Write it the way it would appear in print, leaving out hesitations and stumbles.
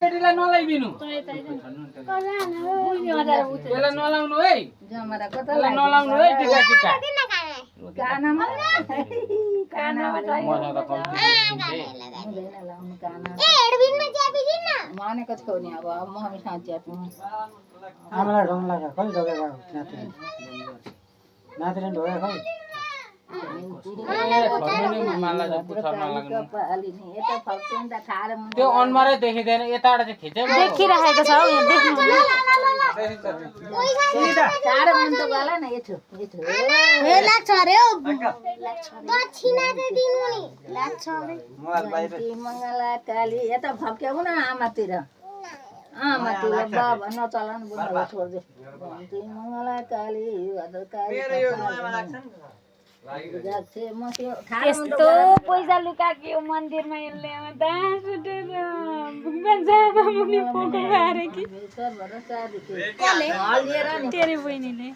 केटीलाई नलाइदिनु यसलाई नलाउनु है यसलाई नलाउनु है टिका टिका मानेको छौ नि अब मम्मीसँग च्याप्नु आमालाई ढोग लाग्यो खै ढोगेको नातिले ढोगेको खै त्यो अनुहारै देखिँदैन यताबाट चाहिँ खिच्यो देखिरहेको छ यहाँ देख्नु टाढो मुन्टो गला न यठो लाग्छ अरे हौ मङ्गला काली यता फक्याउ न आमातिर आमातिर बाबा नचलाउनु बुढा छोड्दै मङ्गला काली यस्तो पैसा लुकाएको यो मन्दिरमा यसले दास उठेर भगवान जामा मुनि पोको मारे कि तेरी बहिनीले